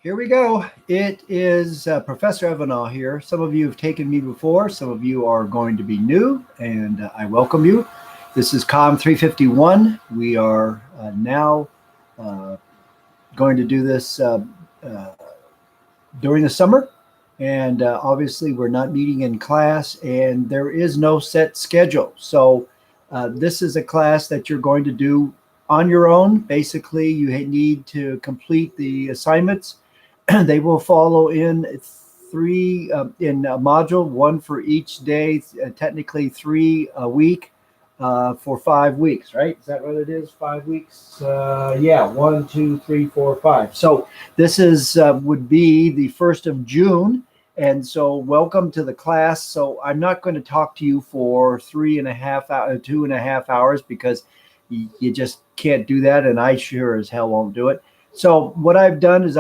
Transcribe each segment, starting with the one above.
Here we go. It is Professor Evanaw here. Some of you have taken me before. Some of you are going to be new, and I welcome you. This is COMM 351. We are now going to do this during the summer. And obviously, we're not meeting in class, and there is no set schedule. So this is a class that you're going to do on your own. Basically, you need to complete the assignments. They will follow in three in a module, one for each day, technically three a week for 5 weeks, right? Is that what it is? 5 weeks? Yeah, 1, 2, 3, 4, 5. So this is would be the 1st of June. And so welcome to the class. So I'm not going to talk to you for 2.5 hours because you just can't do that. And I sure as hell won't do it. So what I've done is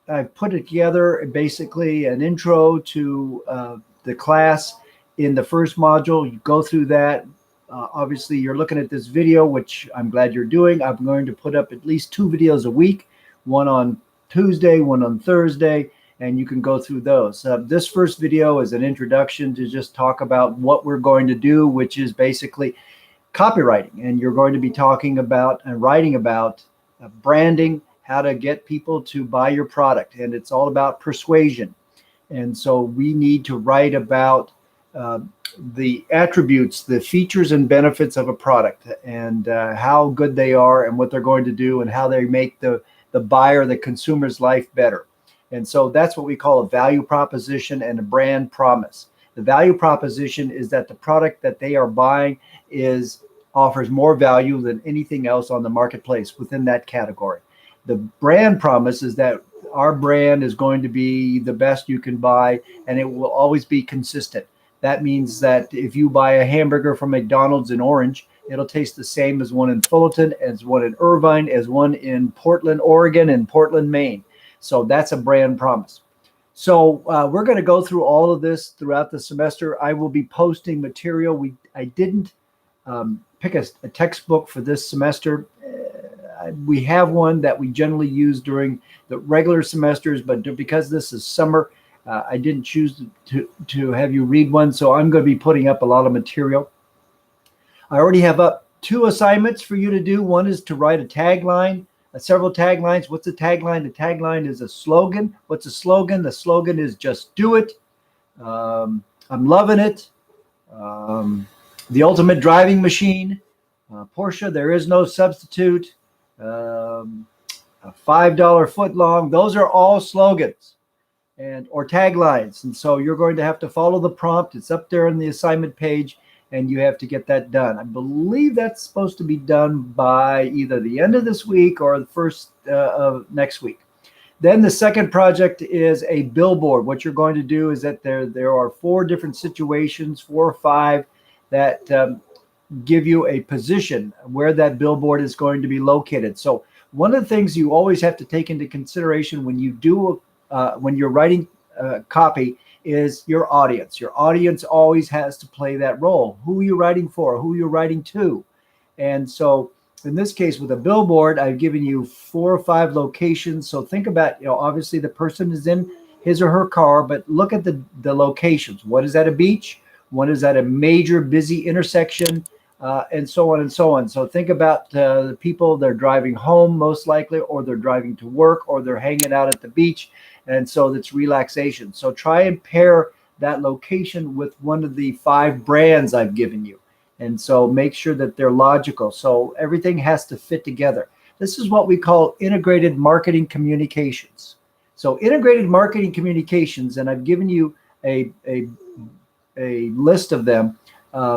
I've put it together basically an intro to the class in the first module. You go through that. Obviously, you're looking at this video, which I'm glad you're doing. I'm going to put up at least 2 videos a week, one on Tuesday, one on Thursday, and you can go through those. This first video is an introduction to just talk about what we're going to do, which is basically copywriting. And you're going to be talking about and writing about branding, how to get people to buy your product. And it's all about persuasion. And so we need to write about the attributes, the features and benefits of a product, and how good they are and what they're going to do and how they make the buyer, the consumer's life better. And so that's what we call a value proposition and a brand promise. The value proposition is that the product that they are buying offers more value than anything else on the marketplace within that category. The brand promise is that our brand is going to be the best you can buy, and it will always be consistent. That means that if you buy a hamburger from McDonald's in Orange, it'll taste the same as one in Fullerton, as one in Irvine, as one in Portland, Oregon, and Portland, Maine. So that's a brand promise. So we're going to go through all of this throughout the semester. I will be posting material. I didn't pick a textbook for this semester. We have one that we generally use during the regular semesters, but because this is summer, I didn't choose to have you read one. So I'm going to be putting up a lot of material. I already have up 2 assignments for you to do. One is to write a tagline, several taglines. What's a tagline? The tagline is a slogan. What's a slogan? The slogan is just do it. I'm loving it. The ultimate driving machine. Porsche, there is no substitute. A $5 foot long. Those are all slogans or taglines. And so you're going to have to follow the prompt. It's up there on the assignment page, and you have to get that done. I believe that's supposed to be done by either the end of this week or the first of next week. Then the second project is a billboard. What you're going to do is that there are 4 different situations, 4 or 5, that give you a position where that billboard is going to be located. So one of the things you always have to take into consideration when you're writing copy is your audience. Your audience always has to play that role. Who are you writing for? Who you're writing to? And so in this case with a billboard, I've given you 4 or 5 locations. So think about, obviously the person is in his or her car, but look at the locations. What is at a beach? One is at a major busy intersection, and so on and so on. So think about the people, they're driving home most likely, or they're driving to work, or they're hanging out at the beach. And so it's relaxation. So try and pair that location with one of the 5 brands I've given you. And so make sure that they're logical. So everything has to fit together. This is what we call integrated marketing communications. So integrated marketing communications, and I've given you a list of them.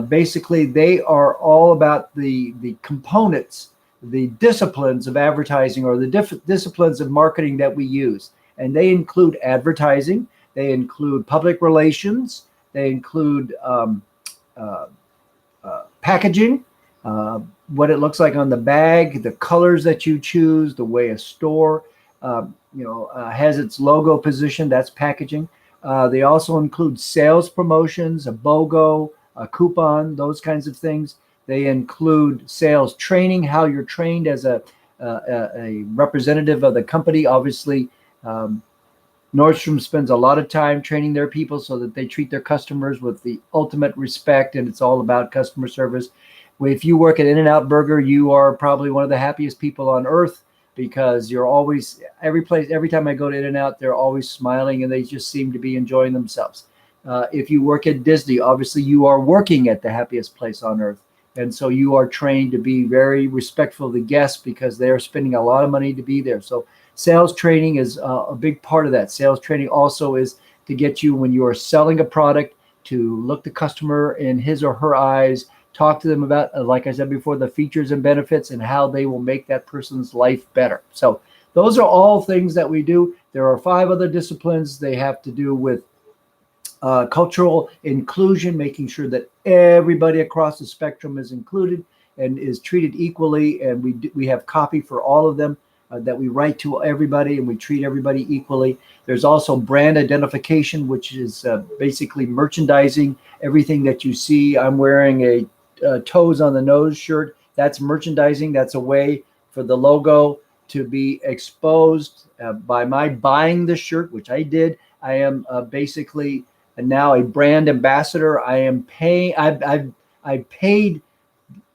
Basically, they are all about the components, the disciplines of advertising, or the disciplines of marketing that we use. And they include advertising, they include public relations, they include packaging, what it looks like on the bag, the colors that you choose, the way a store has its logo positioned, that's packaging. They also include sales promotions, a BOGO, a coupon, those kinds of things. They include sales training, how you're trained as a representative of the company. Obviously, Um, Nordstrom spends a lot of time training their people so that they treat their customers with the ultimate respect, and it's all about customer service. If you work at In-N-Out Burger, you are probably one of the happiest people on earth because you're always every time I go to In-N-Out, they're always smiling and they just seem to be enjoying themselves. If you work at Disney, obviously you are working at the happiest place on earth. And so you are trained to be very respectful of the guests because they're spending a lot of money to be there. So sales training is a big part of that. Sales training also is to get you, when you are selling a product, to look the customer in his or her eyes, talk to them about, like I said before, the features and benefits and how they will make that person's life better. So those are all things that we do. There are 5 other disciplines. They have to do with cultural inclusion, making sure that everybody across the spectrum is included and is treated equally. And we have copy for all of them that we write to everybody, and we treat everybody equally. There's also brand identification, which is basically merchandising. Everything that you see, I'm wearing a toes on the nose shirt. That's merchandising. That's a way for the logo to be exposed by my buying the shirt, which I did. I am basically now a brand ambassador. I am paying. I paid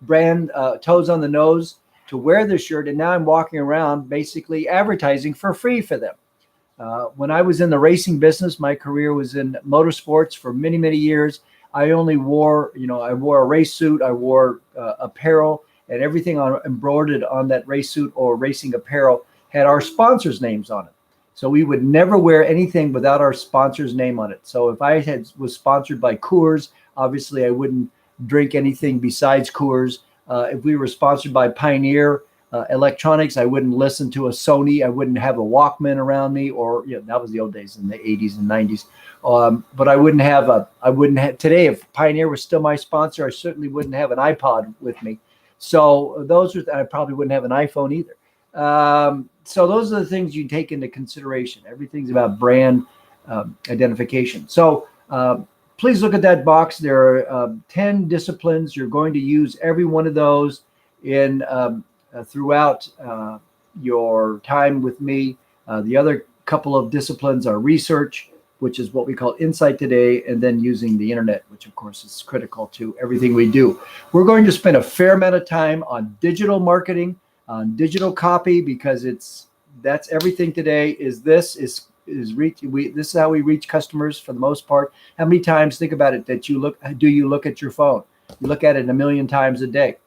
brand Toes on the Nose to wear the shirt, and now I'm walking around basically advertising for free for them. When I was in the racing business, my career was in motorsports for many, many years. I only wore, I wore a race suit. I wore apparel, and everything embroidered on that race suit or racing apparel had our sponsors' names on it. So we would never wear anything without our sponsor's name on it. So if I was sponsored by Coors, obviously I wouldn't drink anything besides Coors. If we were sponsored by Pioneer Electronics, I wouldn't listen to a Sony. I wouldn't have a Walkman around me, or that was the old days in the 80s and 90s. But I wouldn't have today. If Pioneer was still my sponsor, I certainly wouldn't have an iPod with me. So I probably wouldn't have an iPhone either. So those are the things you take into consideration. Everything's about brand identification. So please look at that box. There are 10 disciplines. You're going to use every one of those in throughout your time with me. The other couple of disciplines are research, which is what we call Insight Today, and then using the internet, which of course is critical to everything we do. We're going to spend a fair amount of time on digital marketing, on digital copy, because that's everything today. This is how we reach customers for the most part. How many times, think about it, do you look at your phone? You look at it a million times a day.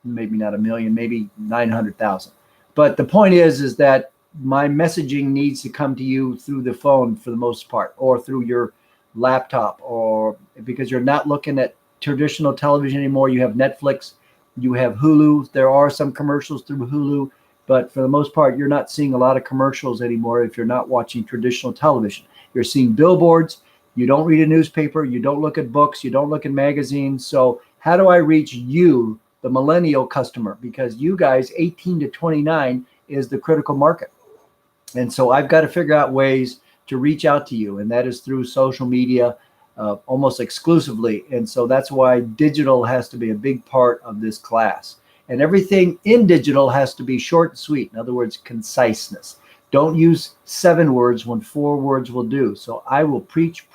Maybe not a million, maybe 900,000. But the point is that my messaging needs to come to you through the phone for the most part, or through your laptop, or because you're not looking at traditional television anymore. You have Netflix, you have Hulu. There are some commercials through Hulu, but for the most part, you're not seeing a lot of commercials anymore if you're not watching traditional television. You're seeing billboards. You don't read a newspaper. You don't look at books. You don't look at magazines. So how do I reach you, the millennial customer? Because you guys, 18 to 29, is the critical market. And so I've got to figure out ways to reach out to you, and that is through social media almost exclusively. And so that's why digital has to be a big part of this class. And everything in digital has to be short and sweet. In other words, conciseness. Don't use 7 words when 4 words will do. So I will preach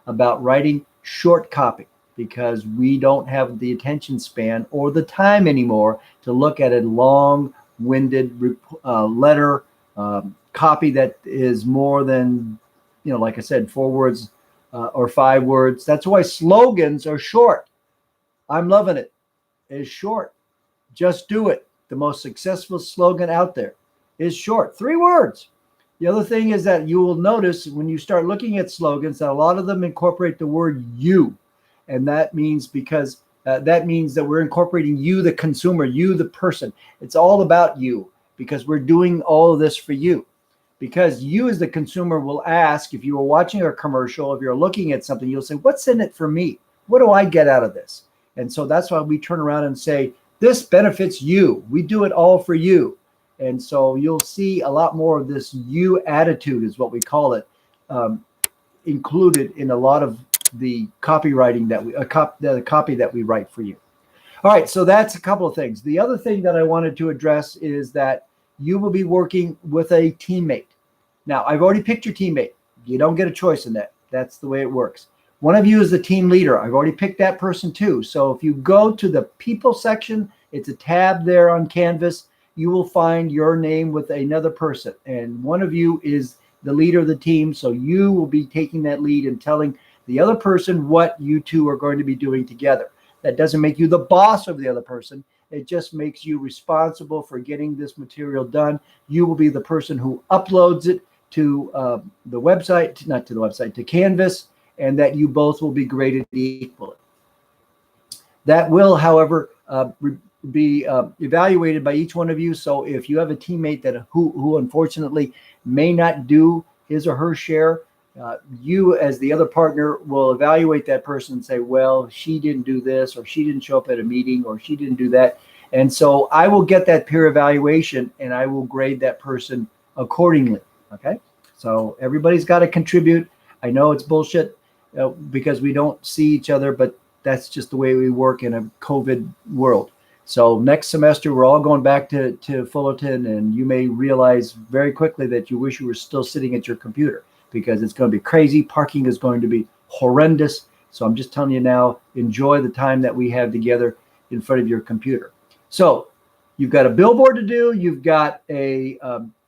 about writing short copy, because we don't have the attention span or the time anymore to look at a long-winded letter copy that is more than, like I said, 4 words or 5 words. That's why slogans are short. I'm loving it. It's short. Just do it. The most successful slogan out there is short. 3 words. The other thing is that you will notice when you start looking at slogans that a lot of them incorporate the word you. And that means that we're incorporating you, the consumer, you, the person. It's all about you, because we're doing all of this for you. Because you as the consumer will ask, if you were watching a commercial, if you're looking at something, you'll say, what's in it for me? What do I get out of this? And so that's why we turn around and say, this benefits you. We do it all for you. And so you'll see a lot more of this you attitude, is what we call it, included in a lot of the copywriting the copy that we write for you. All right, so that's a couple of things. The other thing that I wanted to address is that you will be working with a teammate. Now, I've already picked your teammate. You don't get a choice in that. That's the way it works. One of you is the team leader. I've already picked that person too. So if you go to the people section, it's a tab there on Canvas. You will find your name with another person. And one of you is the leader of the team. So you will be taking that lead and telling the other person what you two are going to be doing together. That doesn't make you the boss of the other person. It just makes you responsible for getting this material done. You will be the person who uploads it to the website, not to the website, to Canvas, and that you both will be graded equally. That will, however, be evaluated by each one of you. So if you have a teammate that who unfortunately may not do his or her share, you as the other partner will evaluate that person and say, well, she didn't do this, or she didn't show up at a meeting, or she didn't do that. And so I will get that peer evaluation and I will grade that person accordingly. Okay. So everybody's got to contribute. I know it's bullshit because we don't see each other, but that's just the way we work in a COVID world. So next semester, we're all going back to Fullerton, and you may realize very quickly that you wish you were still sitting at your computer, because it's going to be crazy. Parking is going to be horrendous. So I'm just telling you now, enjoy the time that we have together in front of your computer. So you've got a billboard to do. You've got a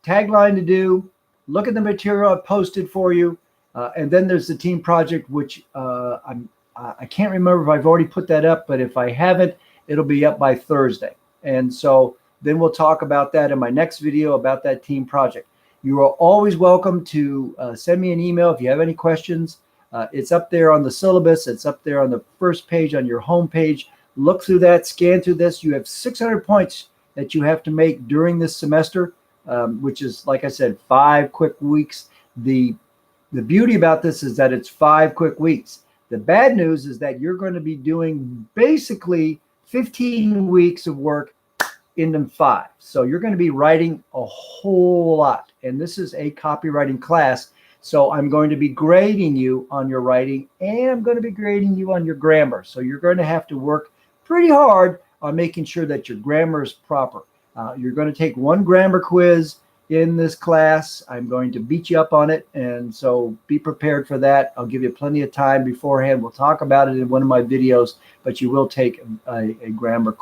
tagline to do. Look at the material I posted for you. And then there's the team project, which I can't remember if I've already put that up, but if I haven't, it'll be up by Thursday. And so then we'll talk about that in my next video about that team project. You are always welcome to send me an email if you have any questions. It's up there on the syllabus. It's up there on the first page on your home page. Look through that, scan through this. You have 600 points that you have to make during this semester, which is, like I said, 5 quick weeks. The beauty about this is that it's 5 quick weeks. The bad news is that you're going to be doing basically 15 weeks of work in them 5. So you're going to be writing a whole lot. And this is a copywriting class. So I'm going to be grading you on your writing, and I'm going to be grading you on your grammar. So you're going to have to work pretty hard on making sure that your grammar is proper. You're going to take 1 grammar quiz in this class. I'm going to beat you up on it. And so be prepared for that. I'll give you plenty of time beforehand. We'll talk about it in one of my videos, but you will take a grammar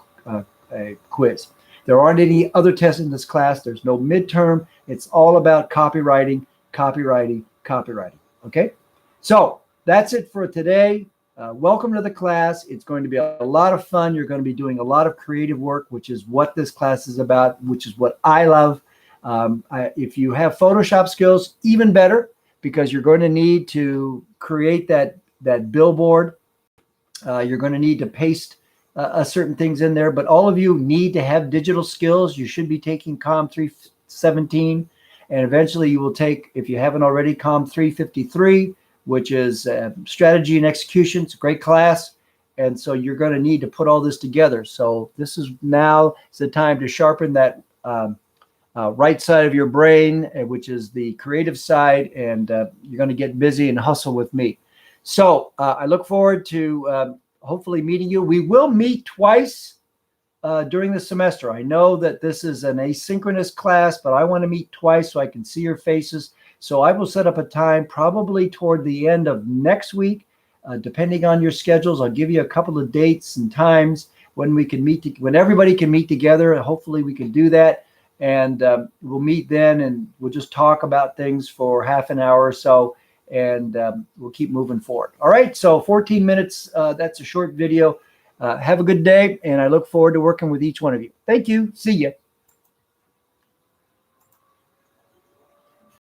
quiz. There aren't any other tests in this class. There's no midterm. It's all about copywriting, copywriting, copywriting. Okay. So that's it for today. Welcome to the class. It's going to be a lot of fun. You're going to be doing a lot of creative work, which is what this class is about, which is what I love. If you have Photoshop skills, even better, because you're going to need to create that billboard. You're going to need to paste certain things in there, but all of you need to have digital skills. You should be taking COMM 317, and eventually you will take, if you haven't already, COMM 353, which is strategy and execution. It's a great class. And so you're going to need to put all this together. So this is now the time to sharpen that right side of your brain, which is the creative side, and you're going to get busy and hustle with me. So I look forward to hopefully meeting you. We will meet twice during the semester. I know that this is an asynchronous class, but I want to meet twice so I can see your faces. So I will set up a time probably toward the end of next week, depending on your schedules. I'll give you a couple of dates and times when we can meet, when everybody can meet together. Hopefully we can do that. And we'll meet then, and we'll just talk about things for half an hour or so, and we'll keep moving forward. All right, so 14 minutes, that's a short video. Have a good day, and I look forward to working with each one of you. Thank you. See ya.